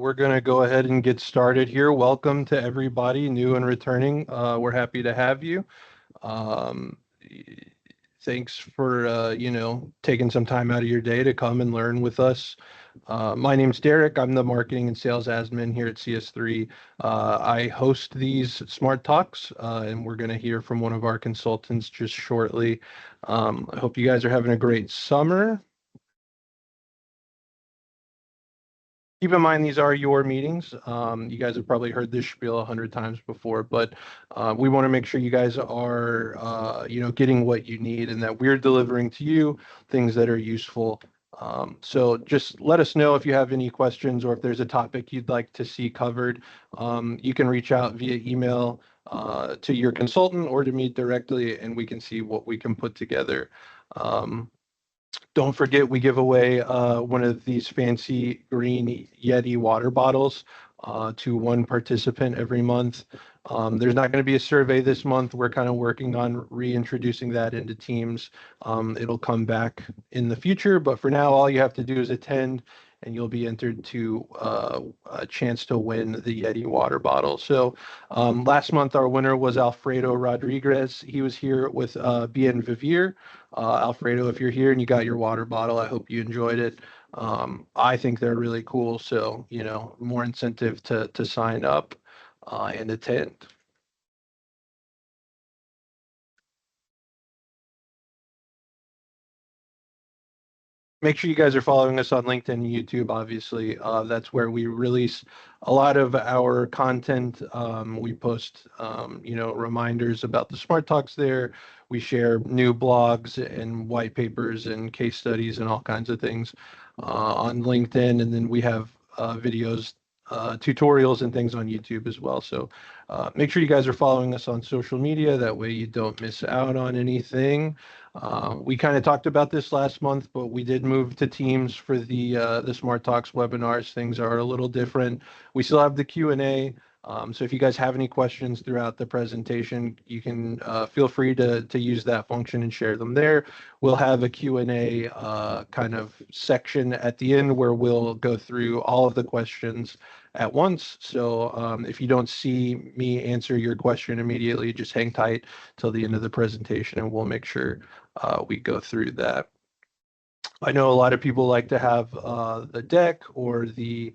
We're going to go ahead and get started here. Welcome to everybody new and returning. We're happy to have you. Um, Thanks for, taking some time out of your day to come and learn with us. My name's Derek. I'm the marketing and sales admin here at CS3. I host these Smart Talks, and we're going to hear from one of our consultants just shortly. I hope you guys are having a great summer. Keep in mind, these are your meetings. You guys have probably heard this spiel 100 times before, but we want to make sure you guys are, getting what you need and that we're delivering to you things that are useful. So just let us know if you have any questions or if there's a topic you'd like to see covered. You can reach out via email to your consultant or to me directly, and we can see what we can put together. Don't forget, we give away one of these fancy green Yeti water bottles to one participant every month. There's not going to be a survey this month. We're kind of working on reintroducing that into Teams. It'll come back in the future, but for now, all you have to do is attend and you'll be entered to a chance to win the Yeti water bottle. So last month, our winner was Alfredo Rodriguez. He was here with Bien Vivir. Alfredo, if you're here and you got your water bottle, I hope you enjoyed it. I think they're really cool. So, more incentive to sign up and attend. Make sure you guys are following us on LinkedIn and YouTube, obviously. That's where we release a lot of our content. We post, reminders about the Smart Talks there. We share new blogs and white papers and case studies and all kinds of things on LinkedIn. And then we have videos, tutorials and things on YouTube as well. So make sure you guys are following us on social media. That way you don't miss out on anything. We kind of talked about this last month, but we did move to Teams for the Smart Talks webinars. Things are a little different. We still have the Q&A. So if you guys have any questions throughout the presentation, you can feel free to use that function and share them there. We'll have a Q&A kind of section at the end where we'll go through all of the questions at once. So if you don't see me answer your question immediately, just hang tight till the end of the presentation and we'll make sure we go through that. I know a lot of people like to have the deck or the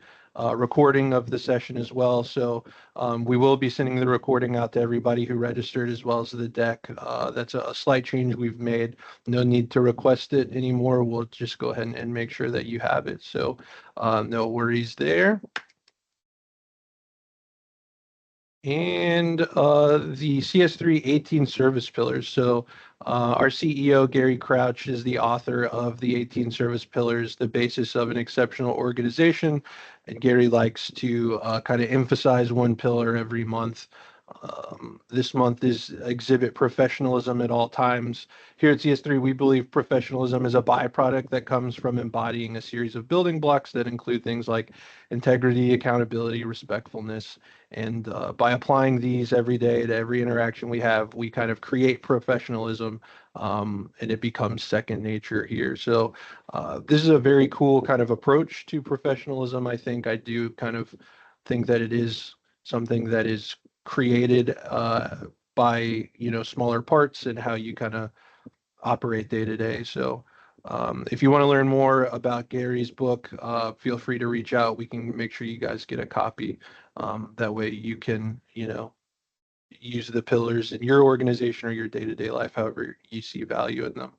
recording of the session as well. So we will be sending the recording out to everybody who registered as well as the deck. That's a slight change we've made. No need to request it anymore. We'll just go ahead and make sure that you have it. So no worries there. And the CS3 18 service pillars. So our CEO, Gary Crouch, is the author of the 18 service pillars, the basis of an exceptional organization. And Gary likes to kind of emphasize one pillar every month. This month is exhibit professionalism at all times. Here at CS3, we believe professionalism is a byproduct that comes from embodying a series of building blocks that include things like integrity, accountability, respectfulness. And by applying these every day to every interaction we have, we kind of create professionalism and it becomes second nature here. So this is a very cool kind of approach to professionalism. I do kind of think that it is something that is created by smaller parts and how you kind of operate day to day. So if you want to learn more about Gary's book, feel free to reach out. We can make sure you guys get a copy. That way you can use the pillars in your organization or your day-to-day life however you see value in them.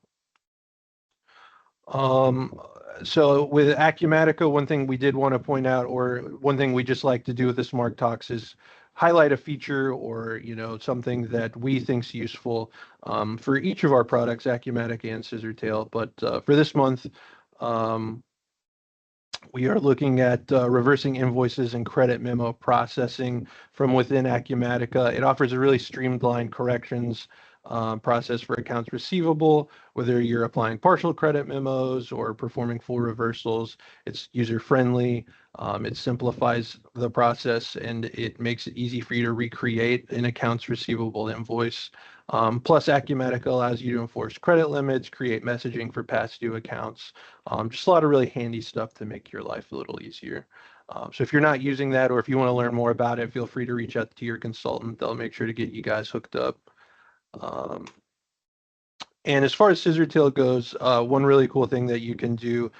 So with Acumatica, one thing we did want to point out, or one thing we just like to do with the Smart Talks, is highlight a feature or something that we think's useful for each of our products, Acumatica and Scissortail. But for this month, we are looking at reversing invoices and credit memo processing from within Acumatica. It offers a really streamlined corrections process for accounts receivable, whether you're applying partial credit memos or performing full reversals. It's user-friendly. It simplifies the process and it makes it easy for you to recreate an accounts receivable invoice. Plus, Acumatica allows you to enforce credit limits, create messaging for past due accounts. Just a lot of really handy stuff to make your life a little easier. So if you're not using that, or if you want to learn more about it, feel free to reach out to your consultant. They'll make sure to get you guys hooked up. Um, and as far as Scissortail goes, one really cool thing that you can do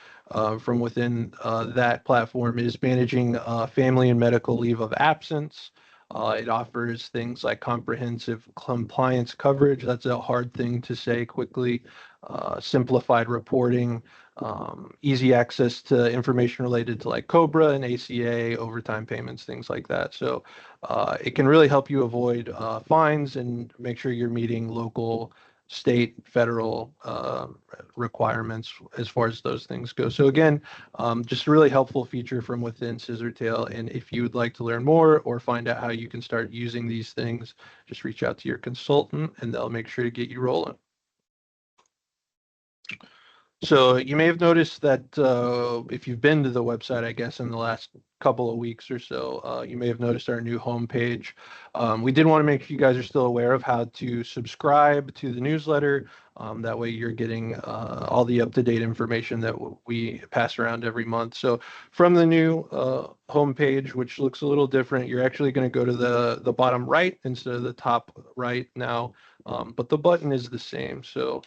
from within that platform is managing family and medical leave of absence. It offers things like comprehensive compliance coverage. That's a hard thing to say quickly. Simplified reporting, easy access to information related to like COBRA and ACA, overtime payments, things like that. So it can really help you avoid fines and make sure you're meeting local, state, federal requirements as far as those things go. So again, just a really helpful feature from within Scissortail. And if you would like to learn more or find out how you can start using these things, just reach out to your consultant and they'll make sure to get you rolling. So you may have noticed that if you've been to the website, I guess, in the last couple of weeks or so, you may have noticed our new homepage. We did want to make sure you guys are still aware of how to subscribe to the newsletter. That way you're getting all the up-to-date information that we pass around every month. So from the new homepage, which looks a little different, you're actually going to go to the bottom right instead of the top right now, but the button is the same. So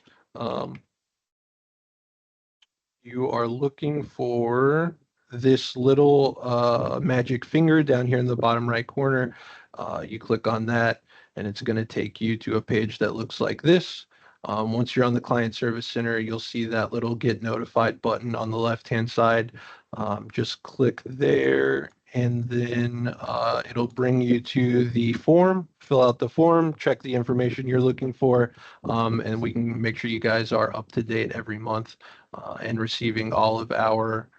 you are looking for this little magic finger down here in the bottom right corner. You click on that and it's going to take you to a page that looks like this. Once you're on the Client Service Center, you'll see that little Get Notified button on the left-hand side. Just click there and then it'll bring you to the form. Fill out the form, check the information you're looking for, and we can make sure you guys are up to date every month and receiving all of our,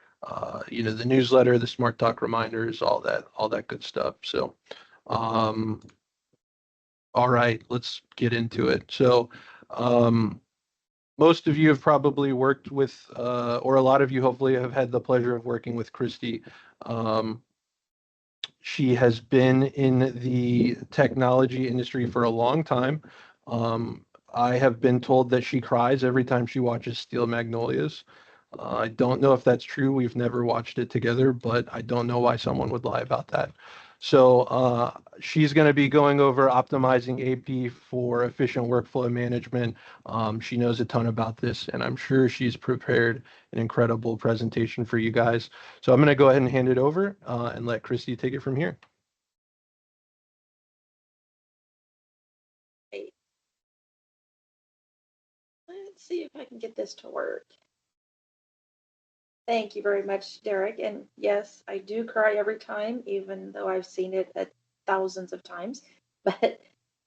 the newsletter, the Smart Talk reminders, all that good stuff. So, all right, let's get into it. So, most of you have probably worked with, or a lot of you hopefully have had the pleasure of working with Cristi. She has been in the technology industry for a long time. I have been told that she cries every time she watches Steel Magnolias. I don't know if that's true. We've never watched it together, but I don't know why someone would lie about that. So she's going to be going over optimizing AP for efficient workflow management. She knows a ton about this, and I'm sure she's prepared an incredible presentation for you guys. So I'm going to go ahead and hand it over and let Cristi take it from here. Let's see if I can get this to work. Thank you very much, Derek. And yes, I do cry every time, even though I've seen it thousands of times. But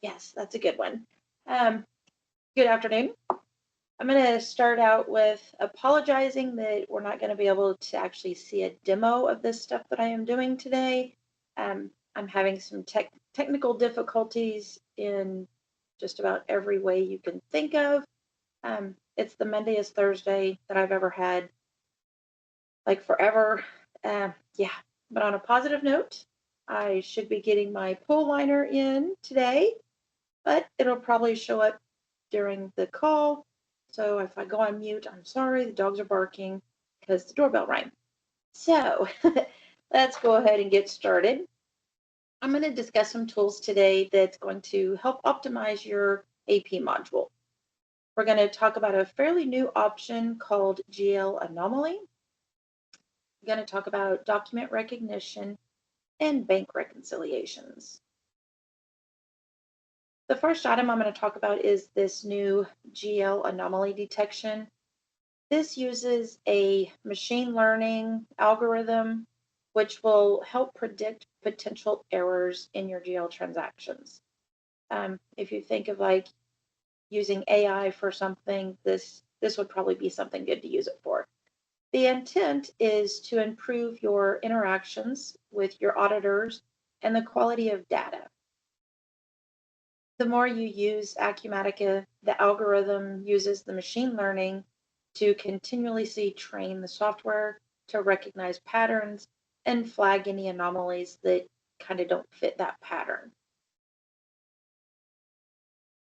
yes, that's a good one. Good afternoon. I'm going to start out with apologizing that we're not going to be able to actually see a demo of this stuff that I am doing today. I'm having some technical difficulties in just about every way you can think of. It's the Monday is Thursday that I've ever had, like forever. Yeah, but on a positive note, I should be getting my pool liner in today, but it'll probably show up during the call. So if I go on mute, I'm sorry, the dogs are barking because the doorbell rang. So let's go ahead and get started. I'm going to discuss some tools today that's going to help optimize your AP module. We're going to talk about a fairly new option called GL Anomaly. We're going to talk about document recognition and bank reconciliations. The first item I'm going to talk about is this new GL anomaly detection. This uses a machine learning algorithm which will help predict potential errors in your GL transactions. If you think of like using AI for something, this would probably be something good to use it for. The intent is to improve your interactions with your auditors and the quality of data. The more you use Acumatica, the algorithm uses the machine learning to continuously train the software to recognize patterns and flag any anomalies that kind of don't fit that pattern.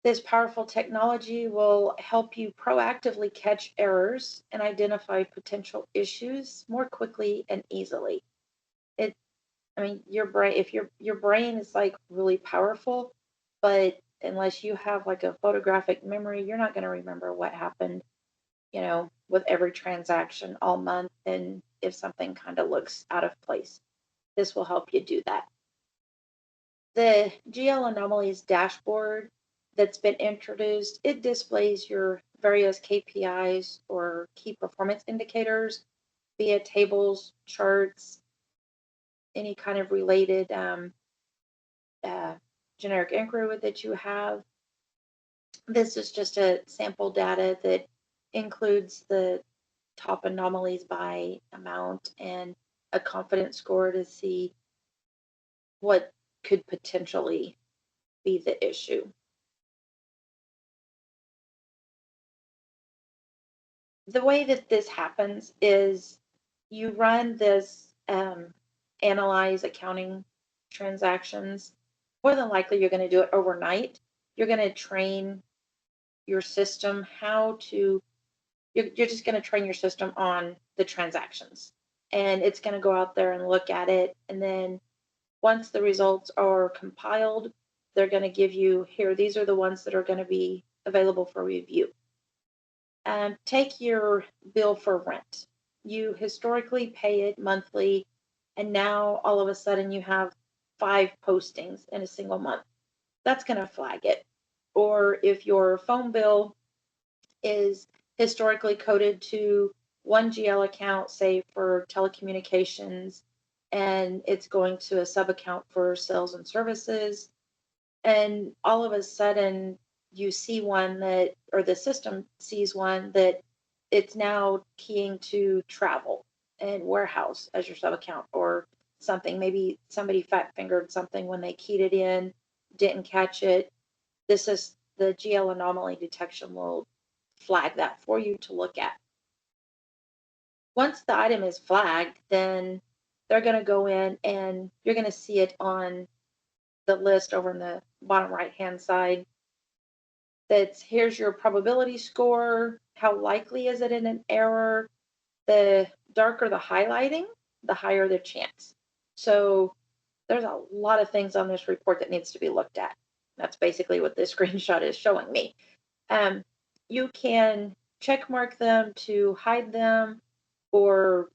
This powerful technology will help you proactively catch errors and identify potential issues more quickly and easily. I mean, your brain, if your brain is like really powerful, but unless you have like a photographic memory, you're not going to remember what happened, with every transaction all month. And if something kind of looks out of place, this will help you do that. The GL Anomalies dashboard that's been introduced, it displays your various KPIs or key performance indicators via tables, charts, any kind of related uh, generic inquiry that you have. This is just a sample data that includes the top anomalies by amount and a confidence score to see what could potentially be the issue. The way that this happens is you run this analyze accounting transactions. More than likely, you're going to do it overnight. You're going to train your system you're just going to train your system on the transactions. And it's going to go out there and look at it. And then once the results are compiled, they're going to give you here, these are the ones that are going to be available for review. Take your bill for rent. You historically pay it monthly, and now all of a sudden you have 5 postings in a single month. That's going to flag it. Or if your phone bill is historically coded to one GL account, say for telecommunications, and it's going to a sub account for sales and services, and all of a sudden you see one that, or the system sees one that it's now keying to travel and warehouse as your sub account or something. Maybe somebody fat fingered something when they keyed it in, didn't catch it. This is the GL anomaly detection will flag that for you to look at. Once the item is flagged, then they're going to go in and you're going to see it on the list over in the bottom right hand side. That's here's your probability score. How likely is it in an error? The darker the highlighting, the higher the chance. So there's a lot of things on this report that needs to be looked at. That's basically what this screenshot is showing me. You can check mark them to hide them or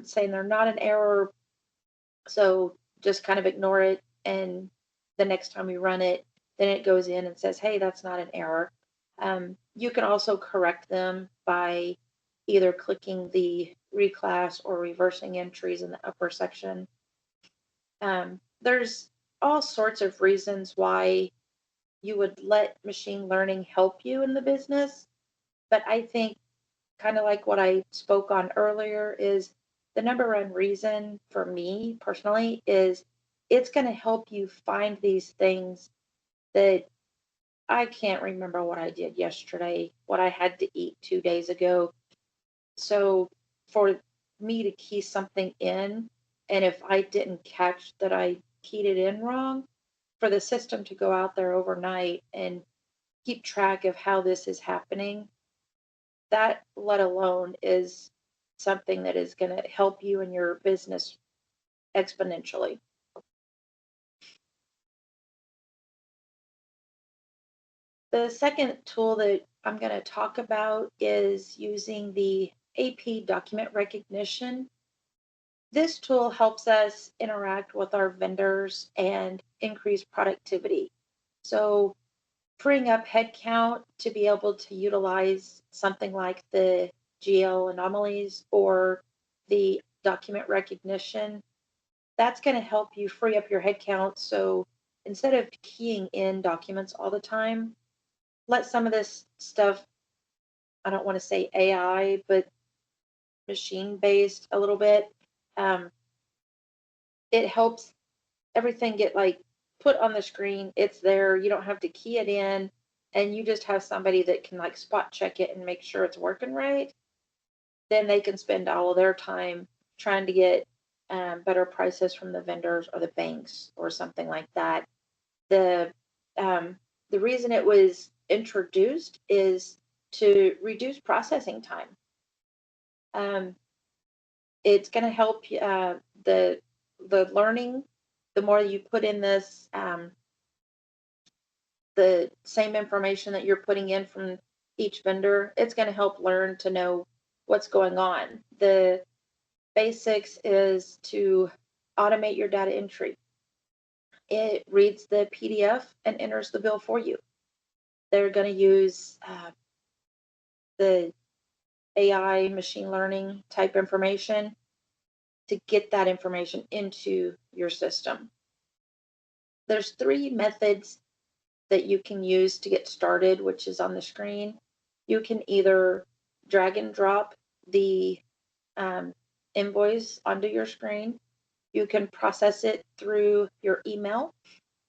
saying they're not an error. So just kind of ignore it. And the next time you run it, then it goes in and says, hey, that's not an error. You can also correct them by either clicking the reclass or reversing entries in the upper section. There's all sorts of reasons why you would let machine learning help you in the business. But I think kind of like what I spoke on earlier is the number one reason for me personally is it's going to help you find these things that I can't remember what I did yesterday, what I had to eat 2 days ago. So for me to key something in, and if I didn't catch that I keyed it in wrong, for the system to go out there overnight and keep track of how this is happening, that let alone is something that is going to help you in your business exponentially. The second tool that I'm going to talk about is using the AP document recognition. This tool helps us interact with our vendors and increase productivity. So freeing up headcount to be able to utilize something like the GL anomalies or the document recognition, that's going to help you free up your headcount. So instead of keying in documents all the time, let some of this stuff, I don't want to say AI, but machine based a little bit. It helps everything get like put on the screen. It's there. You don't have to key it in, and you just have somebody that can like spot check it and make sure it's working right. Then they can spend all of their time trying to get better prices from the vendors or the banks or something like that. The the reason it was introduced is to reduce processing time. It's going to help the the learning, the more you put in this, the same information that you're putting in from each vendor, it's going to help learn to know what's going on. The basics is to automate your data entry. It reads the PDF and enters the bill for you. They're going to use the AI machine learning type information to get that information into your system. There's 3 methods that you can use to get started, which is on the screen. You can either drag and drop the invoice onto your screen. You can process it through your email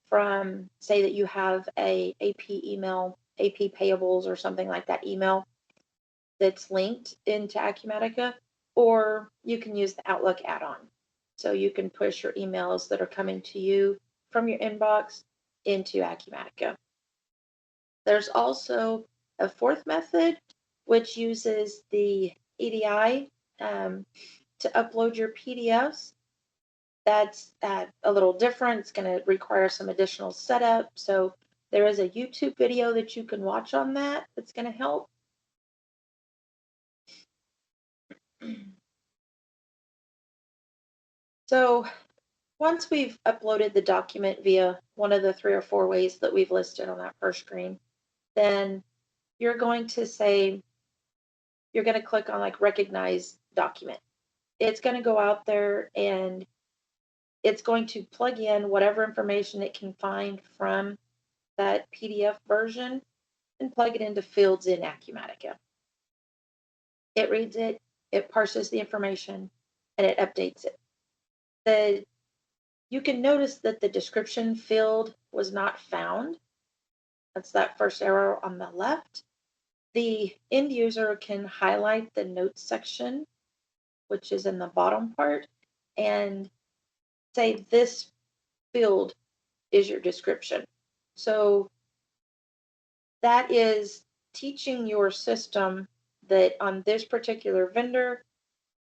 from, say that you have a AP email, AP payables or something like that email that's linked into Acumatica, or you can use the Outlook add-on. So you can push your emails that are coming to you from your inbox into Acumatica. There's also a 4th method, which uses the EDI to upload your PDFs. That's a little different. It's going to require some additional setup. So there is a YouTube video that you can watch on that that's going to help. So once we've uploaded the document via one of the 3 or 4 ways that we've listed on that first screen, then you're going to say, you're going to click on like recognize document. It's going to go out there and it's going to plug in whatever information it can find from that PDF version and plug it into fields in Acumatica. It reads it, it parses the information, and it updates it. You can notice that the description field was not found. That's that first arrow on the left. The end user can highlight the notes section, which is in the bottom part, and say this field is your description. So that is teaching your system that on this particular vendor,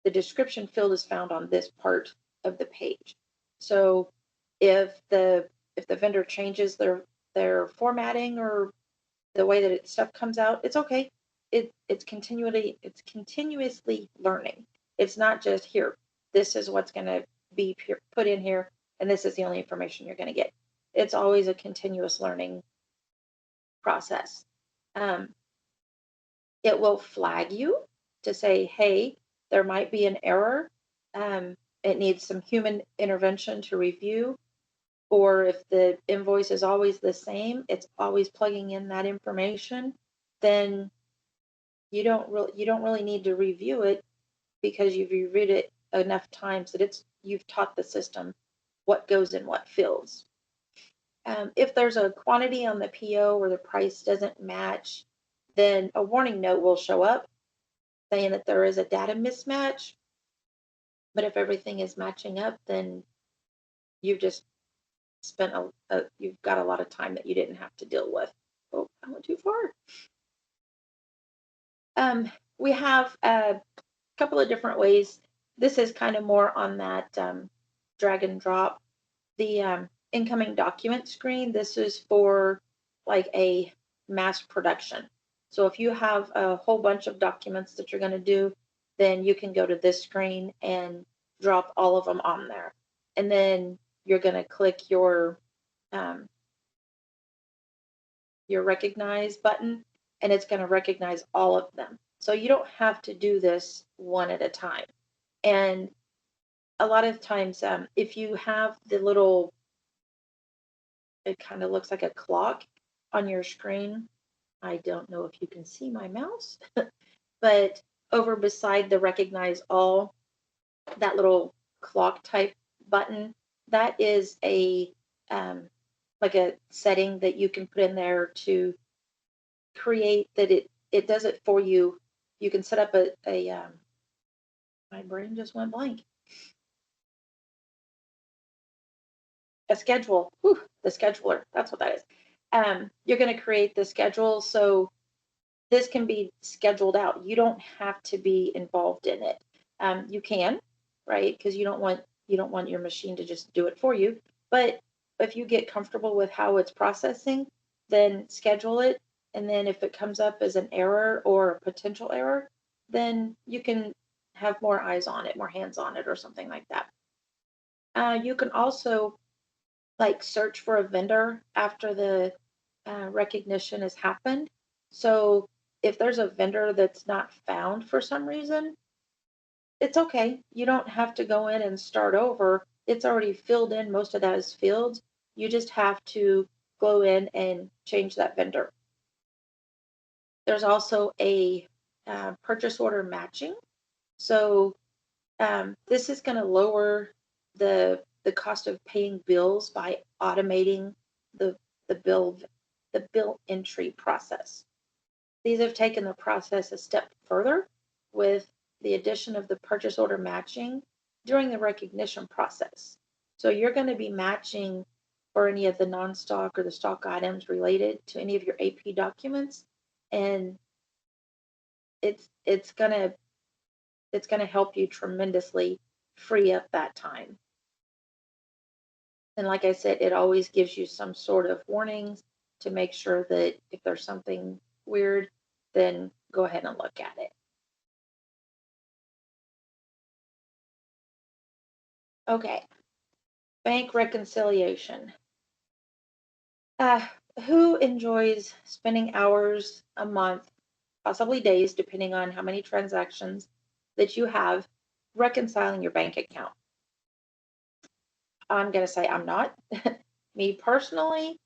the description field is found on this part of the page. So if the vendor changes their formatting or the way that stuff comes out, it's okay. It's continuously learning. It's not just here. This is what's going to be put in here, and this is the only information you're going to get. It's always a continuous learning process. It will flag you to say, hey, there might be an error. It needs some human intervention to review. Or if the invoice is always the same, it's always plugging in that information, then you don't really need to review it because you've reviewed it enough times that you've taught the system what goes in what fields. If there's a quantity on the PO where the price doesn't match, then a warning note will show up saying that there is a data mismatch. But if everything is matching up, then you've just spent you've got a lot of time that you didn't have to deal with. Oh, I went too far. We have a couple of different ways. This is kind of more on that drag and drop. The incoming document screen, this is for like a mass production. So if you have a whole bunch of documents that you're going to do, then you can go to this screen and drop all of them on there. And then you're going to click your recognize button, and it's going to recognize all of them. So you don't have to do this one at a time. And a lot of times, if you have the little, it kind of looks like a clock on your screen. I don't know if you can see my mouse, but over beside the recognize all, that little clock type button, that is a like a setting that you can put in there to create that it does it for you. You can set up a my brain just went blank. A schedule. Whew, the scheduler. That's what that is. You're going to create the schedule, so this can be scheduled out. You don't have to be involved in it. You can, right? Because you don't want you don't want your machine to just do it for you. But if you get comfortable with how it's processing, then schedule it. And then if it comes up as an error or a potential error, then you can have more eyes on it, more hands on it, or something like that. You can also like search for a vendor after the recognition has happened. So if there's a vendor that's not found for some reason, it's okay. You don't have to go in and start over. It's already filled in most of those fields. You just have to go in and change that vendor. There's also a purchase order matching. So this is going to lower the cost of paying bills by automating the the bill the bill entry process. These have taken the process a step further with the addition of the purchase order matching during the recognition process. So you're going to be matching for any of the non-stock or the stock items related to any of your AP documents, and it's going to help you tremendously free up that time. And like I said, it always gives you some sort of warnings to make sure that if there's something weird, then go ahead and look at it. Okay, bank reconciliation. Uh, who enjoys spending hours a month, possibly days, depending on how many transactions that you have, reconciling your bank account? I'm going to say I'm not. Me personally,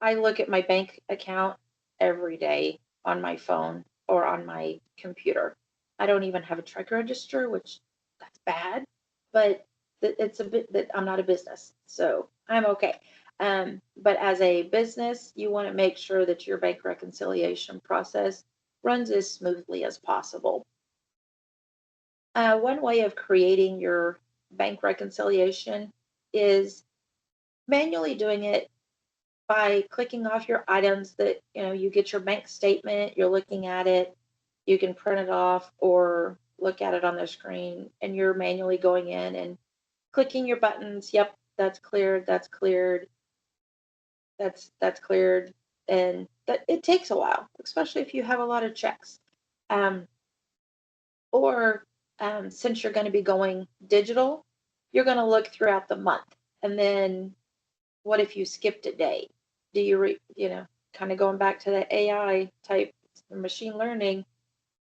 I look at my bank account every day on my phone or on my computer. I don't even have a check register, which that's bad, but it's a bit that I'm not a business, so I'm okay. But as a business, you want to make sure that your bank reconciliation process runs as smoothly as possible. One way of creating your bank reconciliation is manually doing it by clicking off your items that, you get your bank statement, you're looking at it, you can print it off or look at it on the screen, and you're manually going in and clicking your buttons. Yep, that's cleared, that's cleared, that's cleared. And that it takes a while, especially if you have a lot of checks. Um, or since you're going to be going digital, you're going to look throughout the month. And then what if you skipped a day? Do kind of going back to the AI type machine learning,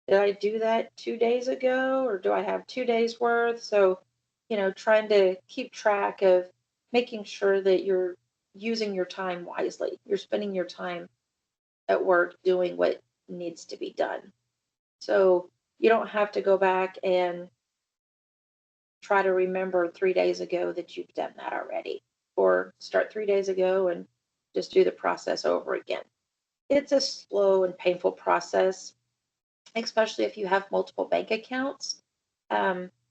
did I do that 2 days ago or do I have 2 days worth? So, trying to keep track of making sure that you're using your time wisely. You're spending your time at work doing what needs to be done. So you don't have to go back and try to remember 3 days ago that you've done that already, or start 3 days ago and just do the process over again. It's a slow and painful process, especially if you have multiple bank accounts.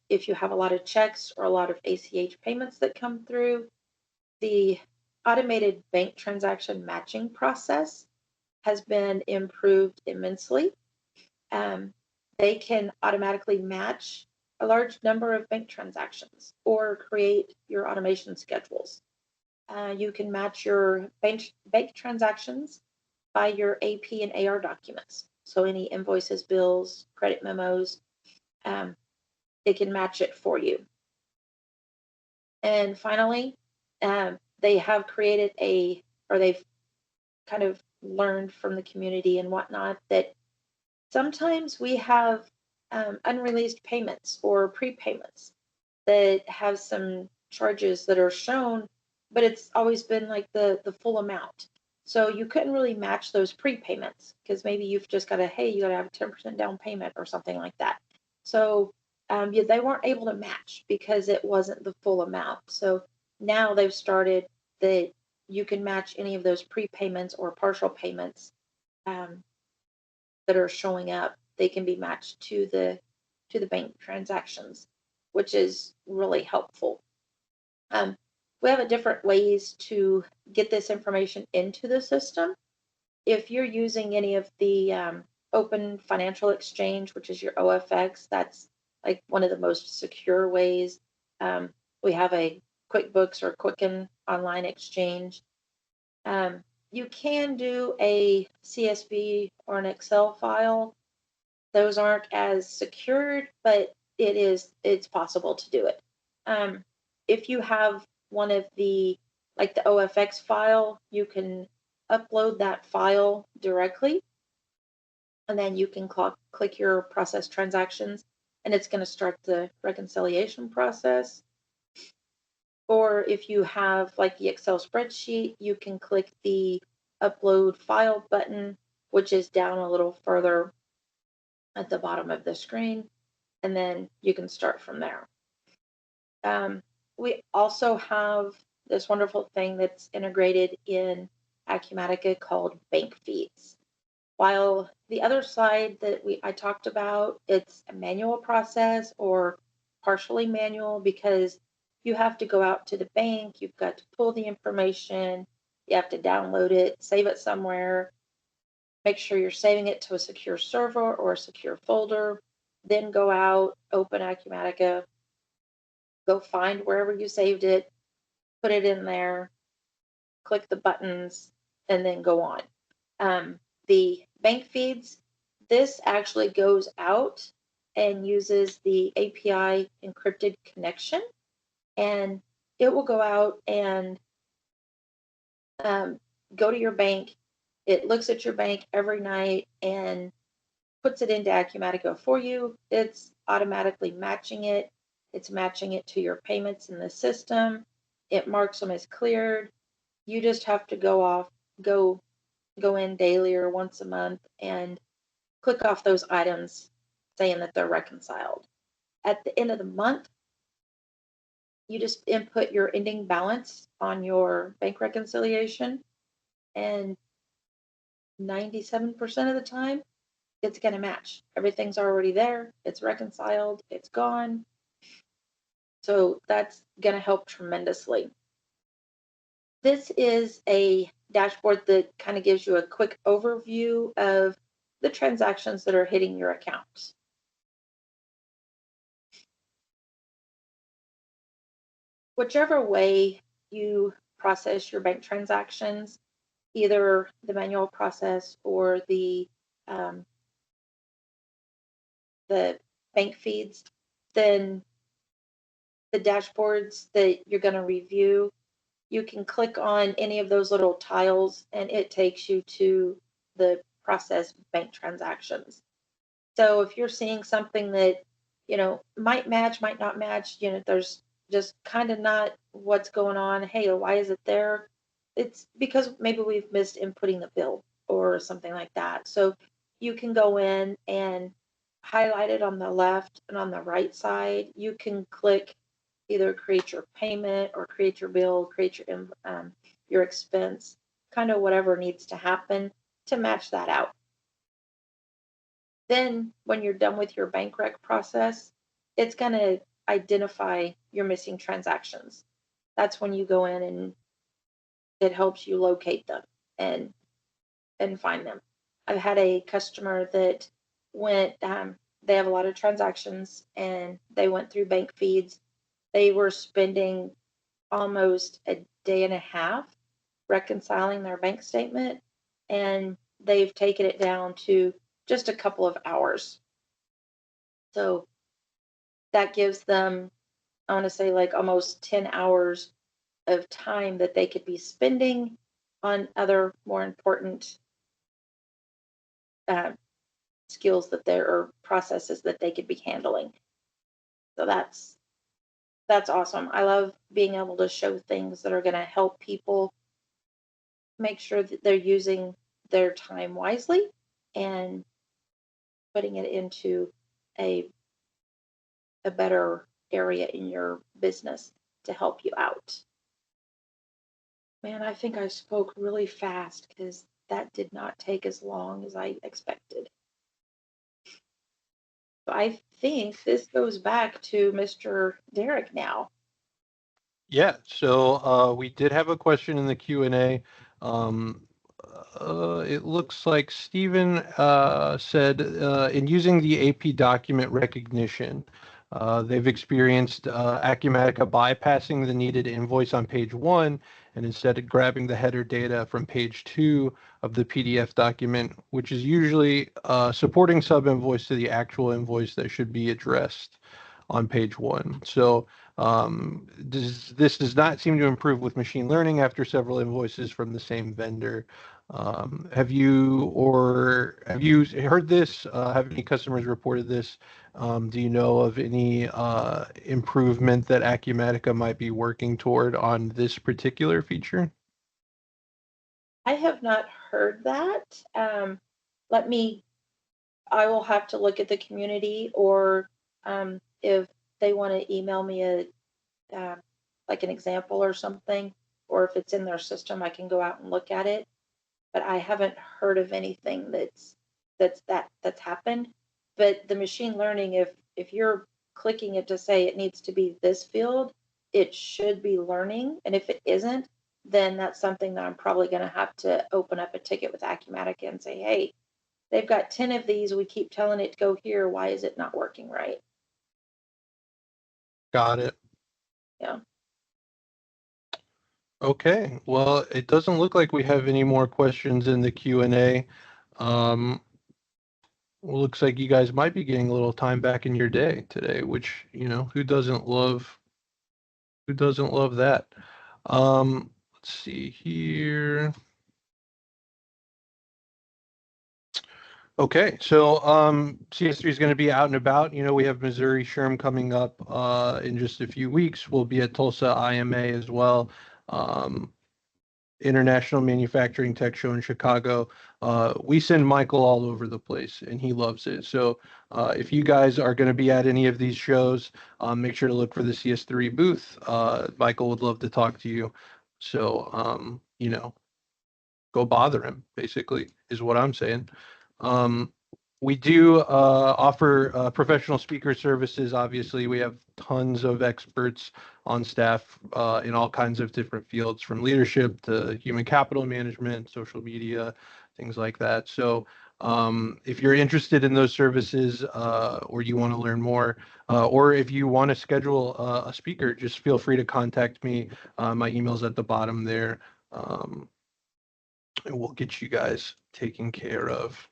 If you have a lot of checks or a lot of ACH payments that come through, the automated bank transaction matching process has been improved immensely. They can automatically match a large number of bank transactions or create your automation schedules. You can match your bank transactions by your AP and AR documents. So any invoices, bills, credit memos, it can match it for you. And finally, they have created or they've kind of learned from the community and whatnot that sometimes we have unreleased payments or prepayments that have some charges that are shown, but it's always been like the full amount. So you couldn't really match those prepayments because maybe you've just got you got to have a 10% down payment or something like that. So yeah, they weren't able to match because it wasn't the full amount. So now they've started that you can match any of those prepayments or partial payments that are showing up. They can be matched to the bank transactions, which is really helpful. We have different ways to get this information into the system. If you're using any of the Open Financial Exchange, which is your OFX, that's like one of the most secure ways. We have a QuickBooks or Quicken online exchange. You can do a CSV or an Excel file. Those aren't as secured, but it's possible to do it. If you have one of the, like the OFX file, you can upload that file directly, and then you can click your process transactions, and it's going to start the reconciliation process. Or if you have like the Excel spreadsheet, you can click the upload file button, which is down a little further at the bottom of the screen, and then you can start from there. We also have this wonderful thing that's integrated in Acumatica called bank feeds. While the other side that I talked about, it's a manual process or partially manual because you have to go out to the bank, you've got to pull the information, you have to download it, save it somewhere, make sure you're saving it to a secure server or a secure folder, then go out, open Acumatica, go find wherever you saved it, put it in there, click the buttons, and then go on. The bank feeds, this actually goes out and uses the API encrypted connection, and it will go out and go to your bank. It looks at your bank every night and puts it into Acumatica for you. It's automatically matching it. It's matching it to your payments in the system. It marks them as cleared. You just have to go in daily or once a month and click off those items saying that they're reconciled. At the end of the month, you just input your ending balance on your bank reconciliation, and 97% of the time, it's going to match. Everything's already there. It's reconciled. It's gone. So that's going to help tremendously. This is a dashboard that kind of gives you a quick overview of the transactions that are hitting your accounts. Whichever way you process your bank transactions, either the manual process or the bank feeds, then the dashboards that you're going to review, you can click on any of those little tiles and it takes you to the processed bank transactions. So if you're seeing something that, might match, might not match, there's just kind of not what's going on. Hey, why is it there? It's because maybe we've missed inputting the bill or something like that. So you can go in and highlight it on the left and on the right side. You can click either create your payment or create your bill, create your expense, kind of whatever needs to happen to match that out. Then when you're done with your bank rec process, it's going to identify your missing transactions. That's when you go in and it helps you locate them and find them. I've had a customer that went, they have a lot of transactions and they went through bank feeds. They were spending almost a day and a half reconciling their bank statement, and they've taken it down to just a couple of hours. So that gives them, I want to say, like almost 10 hours of time that they could be spending on other more important skills or processes that they could be handling. So that's awesome. I love being able to show things that are going to help people make sure that they're using their time wisely and putting it into a better area in your business to help you out. Man, I think I spoke really fast because that did not take as long as I expected. But I think this goes back to Mr. Derek now. Yeah, so we did have a question in the Q&A. It looks like Stephen said, in using the AP document recognition, They've experienced Acumatica bypassing the needed invoice on page 1 and instead of grabbing the header data from page 2 of the PDF document, which is usually supporting sub-invoice to the actual invoice that should be addressed on page 1. So this does not seem to improve with machine learning after several invoices from the same vendor. Have you heard this? Have any customers reported this? Do you know of any improvement that Acumatica might be working toward on this particular feature? I have not heard that. I will have to look at the community, or if they want to email me uh, like an example or something, or if it's in their system, I can go out and look at it. But I haven't heard of anything that's happened. But the machine learning, if you're clicking it to say it needs to be this field, it should be learning. And if it isn't, then that's something that I'm probably going to have to open up a ticket with Acumatica and say, hey, they've got 10 of these. We keep telling it to go here. Why is it not working right? Got it. Yeah. Okay. Well, it doesn't look like we have any more questions in the Q&A. Looks like you guys might be getting a little time back in your day today, which, who doesn't love that? Let's see here. Okay, so CS3 is going to be out and about. We have Missouri Sherm coming up in just a few weeks. We'll be at Tulsa IMA as well. International Manufacturing Tech Show in Chicago. We send Michael all over the place, and he loves it. So if you guys are going to be at any of these shows, make sure to look for the CS3 booth. Michael would love to talk to you. So, go bother him, basically, is what I'm saying. We do offer professional speaker services. Obviously, we have tons of experts on staff in all kinds of different fields, from leadership to human capital management, social media, things like that. So if you're interested in those services or you want to learn more, or if you want to schedule a speaker, just feel free to contact me. My email's at the bottom there. And we'll get you guys taken care of.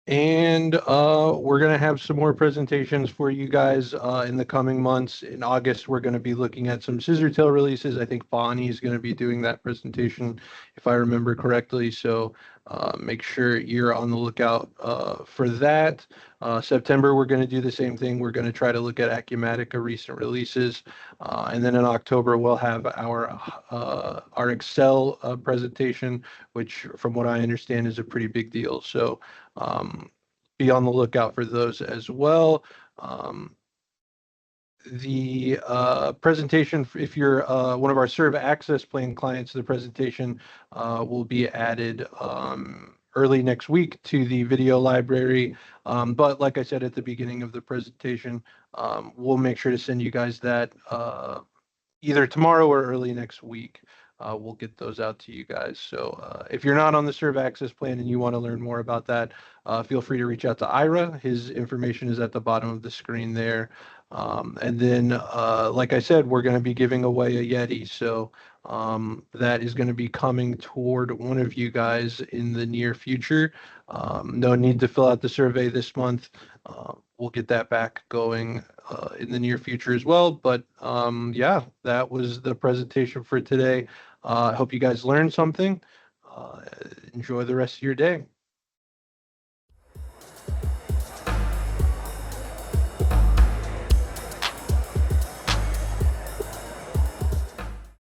And we're going to have some more presentations for you guys in the coming months. In August, we're going to be looking at some Scissortail releases. I think Bonnie is going to be doing that presentation, if I remember correctly. So make sure you're on the lookout for that. September, we're going to do the same thing. We're going to try to look at Acumatica recent releases. And then in October, we'll have our Excel presentation, which from what I understand is a pretty big deal. So be on the lookout for those as well. The presentation, if you're one of our Serve Access Plan clients, the presentation will be added early next week to the video library. But like I said at the beginning of the presentation, we'll make sure to send you guys that either tomorrow or early next week. We'll get those out to you guys. So if you're not on the Serve Access Plan and you want to learn more about that, feel free to reach out to Ira. His information is at the bottom of the screen there. And then, like I said, we're going to be giving away a Yeti. So that is going to be coming toward one of you guys in the near future. No need to fill out the survey this month. We'll get that back going in the near future as well. But yeah, that was the presentation for today. I hope you guys learned something. Enjoy the rest of your day.